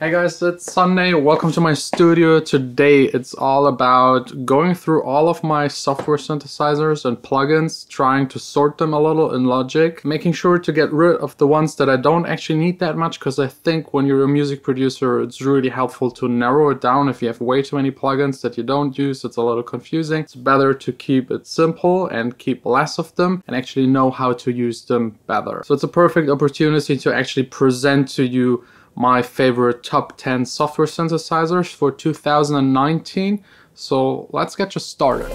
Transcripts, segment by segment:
Hey guys, it's Sunday. Welcome to my studio. Today it's all about going through all of my software synthesizers and plugins, trying to sort them a little in Logic, making sure to get rid of the ones that I don't actually need that much, because I think when you're a music producer it's really helpful to narrow it down. If you have way too many plugins that you don't use, it's a little confusing. It's better to keep it simple and keep less of them and actually know how to use them better. So it's a perfect opportunity to actually present to you my favorite top 10 software synthesizers for 2019. So let's get just started.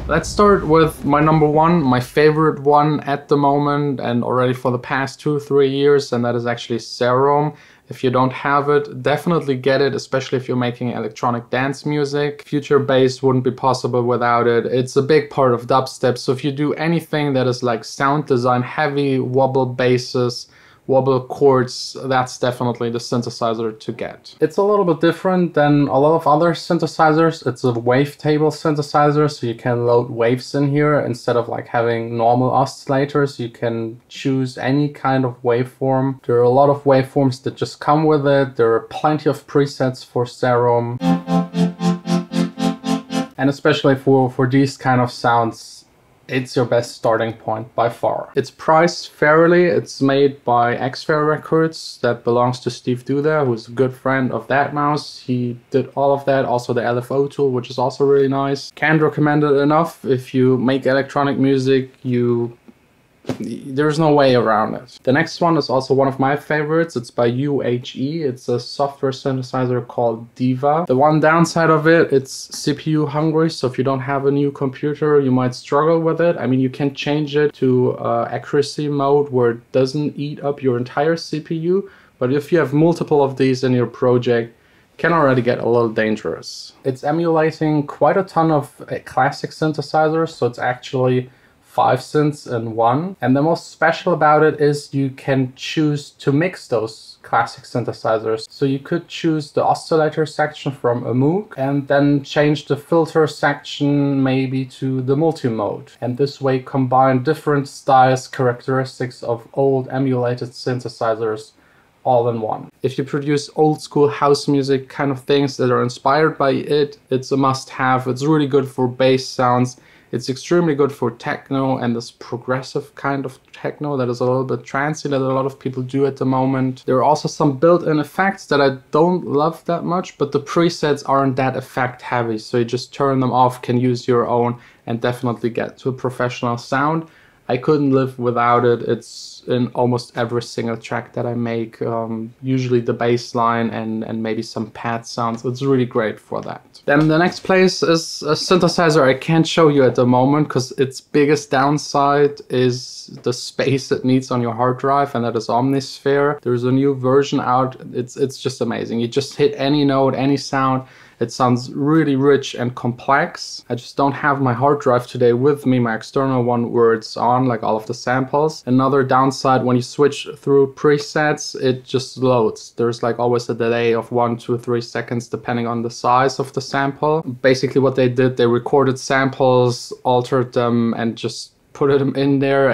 Let's start with my number one, my favorite one at the moment and already for the past 2-3 years, and that is actually Serum. If you don't have it, definitely get it, especially if you're making electronic dance music. Future bass wouldn't be possible without it. It's a big part of dubstep, so if you do anything that is like sound design heavy, wobble basses, wobble chords, that's definitely the synthesizer to get. It's a little bit different than a lot of other synthesizers. It's a wavetable synthesizer, so you can load waves in here instead of like having normal oscillators. You can choose any kind of waveform. There are a lot of waveforms that just come with it. There are plenty of presets for Serum. And especially for these kind of sounds, it's your best starting point by far. It's priced fairly. It's made by X-Fair Records that belongs to Steve Duda, who's a good friend of that mouse. He did all of that, also the LFO tool, which is also really nice. Can't recommend it enough. If you make electronic music, there's no way around it. The next one is also one of my favorites. It's by UHE. It's a software synthesizer called Diva. The one downside of it, it's CPU hungry, so if you don't have a new computer, you might struggle with it. I mean, you can change it to accuracy mode where it doesn't eat up your entire CPU, but if you have multiple of these in your project, it can already get a little dangerous. It's emulating quite a ton of classic synthesizers, so it's actually 5 synths in one. And the most special about it is you can choose to mix those classic synthesizers. So you could choose the oscillator section from a Moog and then change the filter section maybe to the multi-mode. And this way combine different styles, characteristics of old emulated synthesizers all in one. If you produce old school house music kind of things that are inspired by it, it's a must-have. It's really good for bass sounds. It's extremely good for techno and this progressive kind of techno that is a little bit trancey that a lot of people do at the moment. There are also some built-in effects that I don't love that much, but the presets aren't that effect heavy, so you just turn them off, can use your own, and definitely get to a professional sound. I couldn't live without it. It's in almost every single track that I make, usually the bass line and maybe some pad sounds. It's really great for that. Then the next place is a synthesizer I can't show you at the moment because its biggest downside is the space it needs on your hard drive, and that is Omnisphere. There's a new version out. It's just amazing. You just hit any note, any sound. It sounds really rich and complex. I just don't have my hard drive today with me, my external one, where it's on, like all of the samples. Another downside, when you switch through presets, it just loads. There's like always a delay of 1, 2, 3 seconds depending on the size of the sample. Basically what they did, they recorded samples, altered them, and just put them in there.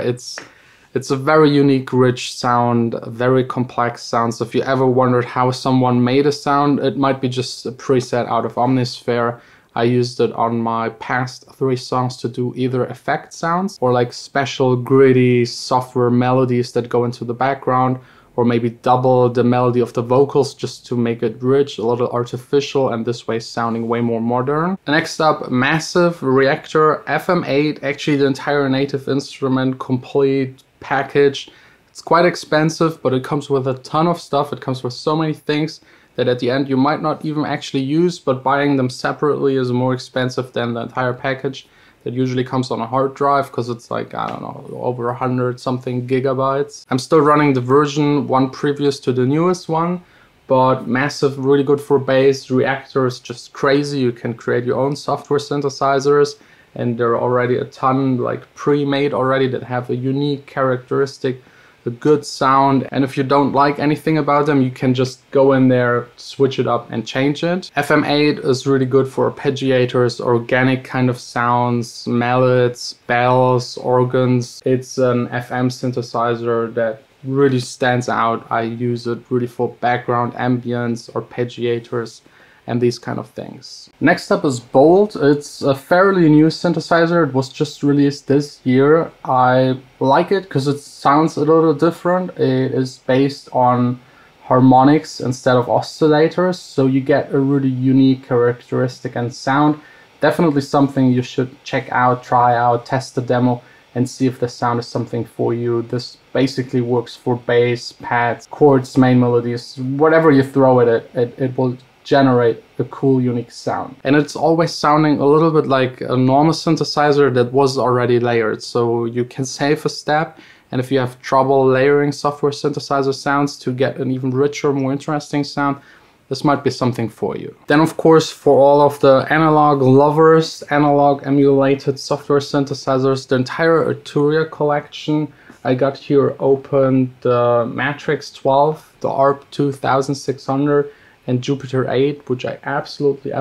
It's a very unique, rich sound, a very complex sound. So if you ever wondered how someone made a sound, it might be just a preset out of Omnisphere. I used it on my past 3 songs to do either effect sounds or like special gritty software melodies that go into the background, or maybe double the melody of the vocals just to make it rich, a little artificial, and this way sounding way more modern. Next up, Massive Reactor FM8, actually the entire native instrument, complete package. It's quite expensive, but it comes with a ton of stuff. It comes with so many things that at the end you might not even actually use, but buying them separately is more expensive than the entire package that usually comes on a hard drive, because it's like, I don't know, over 100 something gigabytes. I'm still running the version one previous to the newest one, but Massive, really good for bass. Reactor is just crazy. You can create your own software synthesizers, and there are already a ton like pre-made already that have a unique characteristic a good sound, and if you don't like anything about them, you can just go in there, switch it up and change it. FM8 is really good for arpeggiators, organic kind of sounds, mallets, bells, organs. It's an FM synthesizer that really stands out. I use it really for background ambience, arpeggiators, and these kind of things. Next up is Bolt. It's a fairly new synthesizer. It was just released this year. I like it because it sounds a little different. It is based on harmonics instead of oscillators, so you get a really unique characteristic and sound. Definitely something you should check out, try out, test the demo, and see if the sound is something for you. This basically works for bass, pads, chords, main melodies, whatever you throw at it, it will generate a cool, unique sound. And it's always sounding a little bit like a normal synthesizer that was already layered, so you can save a step. And if you have trouble layering software synthesizer sounds to get an even richer, more interesting sound, this might be something for you. Then of course, for all of the analog lovers, analog emulated software synthesizers, the entire Arturia collection. I got here open the Matrix 12, the ARP 2600, and Jupiter 8, which I absolutely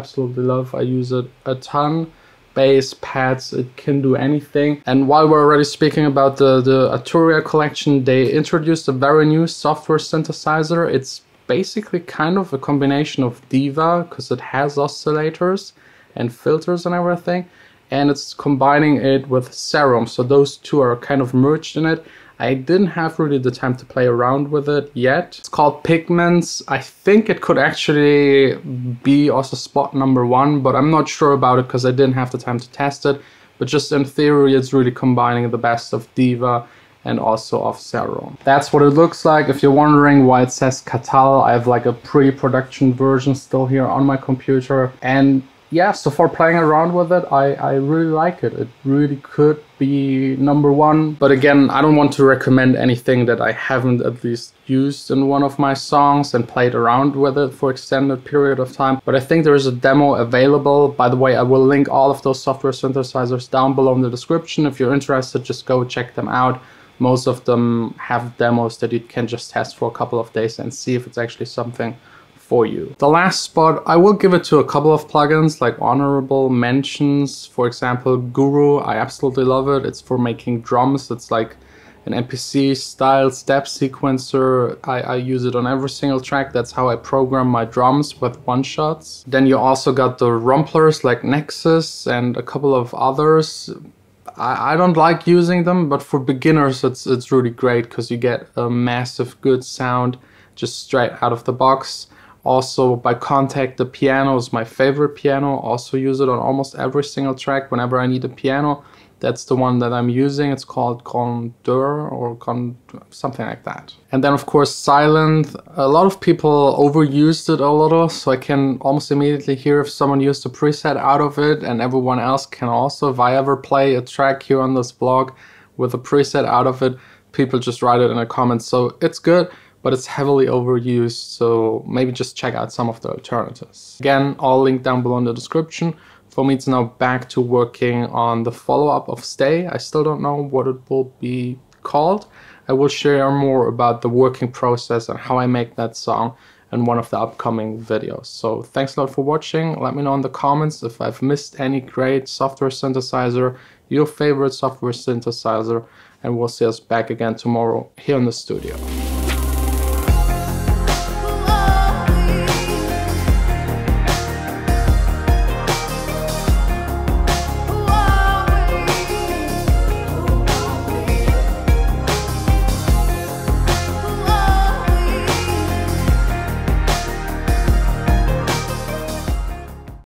love. I use it a ton. Bass, pads, it can do anything. And while we're already speaking about the Arturia collection, they introduced a very new software synthesizer. It's basically kind of a combination of Diva, because it has oscillators and filters and everything, and it's combining it with Serum, so those two are kind of merged in it. I didn't have really the time to play around with it yet. It's called Pigments. I think it could actually be also spot #1, but I'm not sure about it because I didn't have the time to test it. But just in theory, it's really combining the best of Diva and also of Serum. That's what it looks like. If you're wondering why it says Catal, I have like a pre-production version still here on my computer. And yeah, so far playing around with it, I really like it. It really could be #1. But again, I don't want to recommend anything that I haven't at least used in one of my songs and played around with it for extended period of time. But I think there is a demo available. By the way, I will link all of those software synthesizers down below in the description. If you're interested, just go check them out. Most of them have demos that you can just test for a couple of days and see if it's actually something for you. The last spot, I will give it to a couple of plugins like honorable mentions. For example, Guru, I absolutely love it. It's for making drums. It's like an MPC style step sequencer. I use it on every single track. That's how I program my drums with one-shots. Then you also got the rumplers like Nexus and a couple of others. I don't like using them, but for beginners it's really great because you get a massive good sound just straight out of the box. Also, by Contact, the piano is my favorite piano. Also use it on almost every single track whenever I need a piano. That's the one that I'm using. It's called Condor or something like that. And then of course Silent. A lot of people overused it a little, so I can almost immediately hear if someone used a preset out of it, and everyone else can also. If I ever play a track here on this vlog with a preset out of it, people just write it in the comments. So it's good, but it's heavily overused, so maybe just check out some of the alternatives. Again, all linked down below in the description. For me, it's now back to working on the follow-up of Stay. I still don't know what it will be called. I will share more about the working process and how I make that song in one of the upcoming videos. So thanks a lot for watching. Let me know in the comments if I've missed any great software synthesizer, your favorite software synthesizer, and we'll see us back again tomorrow here in the studio.